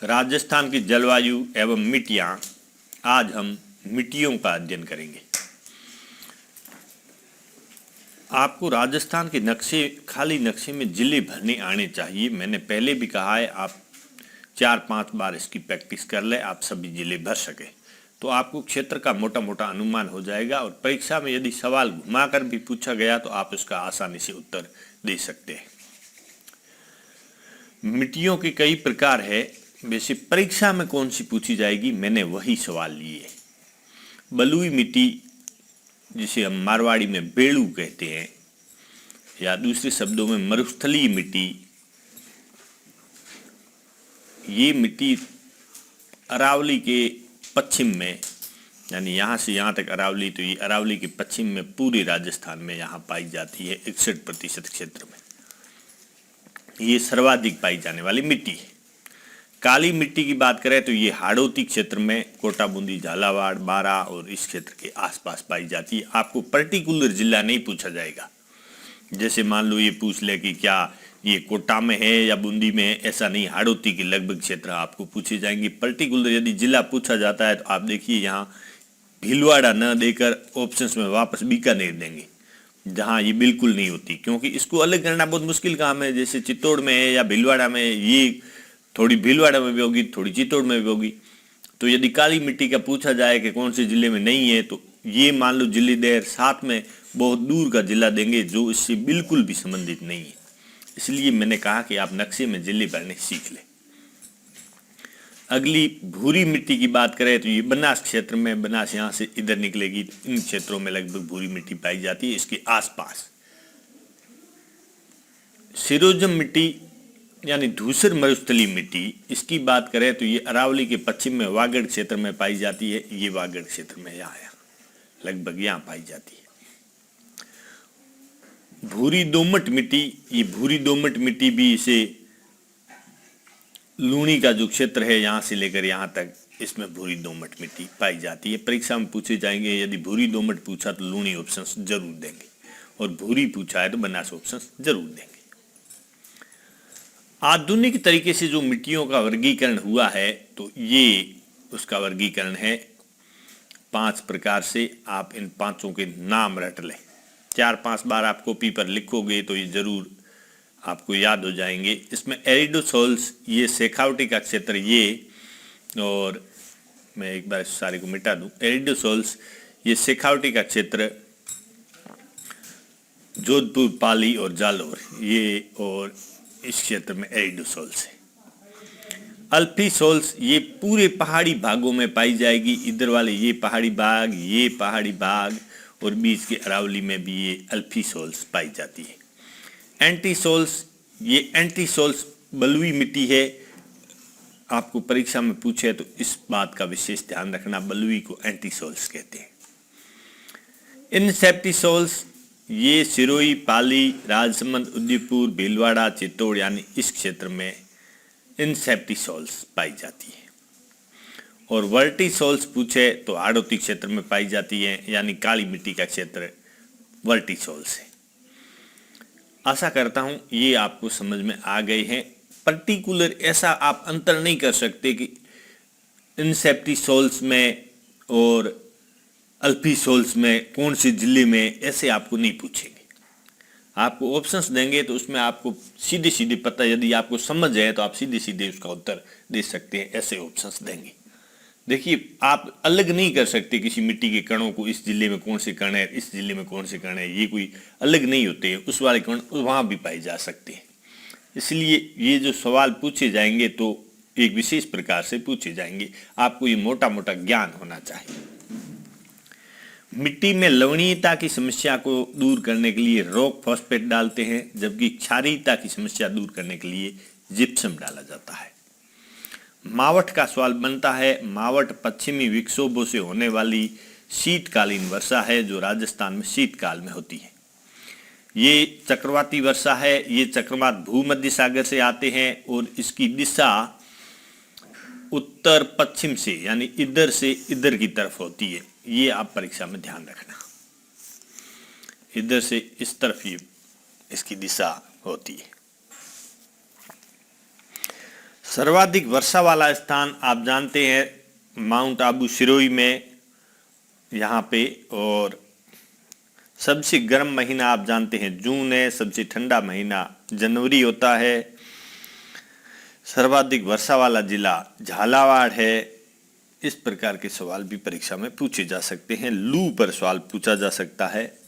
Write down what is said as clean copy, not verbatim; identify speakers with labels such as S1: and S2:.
S1: राजस्थान की जलवायु एवं मिट्टियाँ। आज हम मिट्टियों का अध्ययन करेंगे। आपको राजस्थान के खाली नक्शे में जिले भरने आने चाहिए। मैंने पहले भी कहा है, आप 4-5 बार इसकी प्रैक्टिस कर ले, आप सभी जिले भर सके तो आपको क्षेत्र का मोटा मोटा अनुमान हो जाएगा। और परीक्षा में यदि सवाल घुमाकर भी पूछा गया तो आप इसका आसानी से उत्तर दे सकते हैं। मिट्टियों के कई प्रकार है, वैसे परीक्षा में कौन सी पूछी जाएगी, मैंने वही सवाल लिए। बलुई मिट्टी, जिसे हम मारवाड़ी में बेड़ू कहते हैं, या दूसरे शब्दों में मरुस्थलीय मिट्टी। ये मिट्टी अरावली के पश्चिम में, यानी यहाँ से यहाँ तक अरावली, तो ये अरावली के पश्चिम में पूरे राजस्थान में यहाँ पाई जाती है। 61% क्षेत्र में ये सर्वाधिक पाई जाने वाली मिट्टी है। काली मिट्टी की बात करें तो ये हाड़ौती क्षेत्र में, कोटा, बूंदी, झालावाड़, बारा और इस क्षेत्र के आसपास पाई जाती है। आपको पर्टिकुलर जिला नहीं पूछा जाएगा। जैसे मान लो ये पूछ ले कि क्या ये कोटा में है या बूंदी में है, ऐसा नहीं। हाड़ौती के लगभग क्षेत्र आपको पूछे जाएंगे। पर्टिकुलर यदि जिला पूछा जाता है तो आप देखिए, यहाँ भीलवाड़ा न देकर ऑप्शंस में वापस बीकानेर देंगे, जहाँ ये बिल्कुल नहीं होती, क्योंकि इसको अलग करना बहुत मुश्किल काम है। जैसे चित्तौड़ में है या भीलवाड़ा में, ये थोड़ी भीलवाड़ा में भी होगी, थोड़ी चित्तौड़ में भी होगी। तो यदि काली मिट्टी का पूछा जाए कि कौन से जिले में नहीं है, तो ये मान लो जिले देर, साथ में बहुत दूर का जिला देंगे जो इससे बिल्कुल भी संबंधित नहीं है। इसलिए मैंने कहा कि आप नक्शे में जिले भरने सीख लें। अगली भूरी मिट्टी की बात करें तो ये बनास क्षेत्र में, बनास यहाँ से इधर निकलेगी, इन क्षेत्रों में लगभग भूरी मिट्टी पाई जाती है। इसके आसपास सिरोजम मिट्टी यानी धूसर मरुस्थलीय मिट्टी, इसकी बात करें तो ये अरावली के पश्चिम में वागड़ क्षेत्र में पाई जाती है। ये वागड़ क्षेत्र में यहाँ लगभग यहाँ पाई जाती है। भूरी दोमट मिट्टी, ये भूरी दोमट मिट्टी भी इसे लूणी का जो क्षेत्र है, यहाँ से लेकर यहाँ तक, इसमें भूरी दोमट मिट्टी पाई जाती है। परीक्षा में पूछे जाएंगे, यदि भूरी दोमट पूछा तो लूणी ऑप्शन जरूर देंगे, और भूरी पूछा है तो बनास ऑप्शन जरूर देंगे। आधुनिक तरीके से जो मिट्टियों का वर्गीकरण हुआ है, तो ये उसका वर्गीकरण है 5 प्रकार से। आप इन 5 के नाम रट लें। 4-5 बार आप कॉपी पर लिखोगे तो ये जरूर आपको याद हो जाएंगे। इसमें एरिडोसोल्स, ये शेखावटी का क्षेत्र, ये, और मैं एक बार इस सारे को मिटा दूं। एरिडोसोल्स ये शेखावटी का क्षेत्र, जोधपुर, पाली और जालौर, ये और इस क्षेत्र में एरिडोसोल्स है। अल्फीसोल्स ये पूरे पहाड़ी भागों में पाई जाएगी। इधर वाले ये पहाड़ी भाग, ये पहाड़ी भाग, और बीच के अरावली में भी ये अल्फीसोल्स पाई जाती है। एंटीसोल्स, ये एंटीसोल्स बलुई मिट्टी है। आपको परीक्षा में पूछे तो इस बात का विशेष ध्यान रखना, बलुई को एंटीसोल्स कहते हैं। इनसेप्टिसोल्स ये सिरोही, पाली, राजसमंद, उदयपुर, भीलवाड़ा, चित्तौड़ यानी इस क्षेत्र में इनसेप्टिसोल्स पाई जाती है। और वर्टिसोल्स पूछे तो हाड़ौती क्षेत्र में पाई जाती है, यानी काली मिट्टी का क्षेत्र वर्टिसोल्स है। आशा करता हूं ये आपको समझ में आ गए हैं। पर्टिकुलर ऐसा आप अंतर नहीं कर सकते कि इनसेप्टिसोल्स में और अल्फीसोल्स में कौन से जिले में, ऐसे आपको नहीं पूछेंगे। आपको ऑप्शंस देंगे तो उसमें आपको सीधे सीधे पता, यदि आपको समझ है तो आप सीधे सीधे उसका उत्तर दे सकते हैं। ऐसे ऑप्शंस देंगे। देखिए, आप अलग नहीं कर सकते किसी मिट्टी के कणों को, इस जिले में कौन से कण है, इस जिले में कौन से कण है, ये कोई अलग नहीं होते। उस वाले कण वहाँ भी पाए जा सकते हैं। इसलिए ये जो सवाल पूछे जाएंगे तो एक विशेष प्रकार से पूछे जाएंगे। आपको ये मोटा मोटा ज्ञान होना चाहिए। मिट्टी में लवणीयता की समस्या को दूर करने के लिए रॉक फॉस्फेट डालते हैं, जबकि क्षारीयता की समस्या दूर करने के लिए जिप्सम डाला जाता है। मावठ का सवाल बनता है। मावठ पश्चिमी विक्षोभों से होने वाली शीतकालीन वर्षा है, जो राजस्थान में शीतकाल में होती है। ये चक्रवाती वर्षा है। ये चक्रवात भूमध्य सागर से आते हैं और इसकी दिशा उत्तर पश्चिम से, यानी इधर से इधर की तरफ होती है। ये आप परीक्षा में ध्यान रखना, इधर से इस तरफ ये इसकी दिशा होती है। सर्वाधिक वर्षा वाला स्थान आप जानते हैं माउंट आबू सिरोही में यहाँ पे, और सबसे गर्म महीना आप जानते हैं जून है, सबसे ठंडा महीना जनवरी होता है। सर्वाधिक वर्षा वाला जिला झालावाड़ है। इस प्रकार के सवाल भी परीक्षा में पूछे जा सकते हैं। लू पर सवाल पूछा जा सकता है।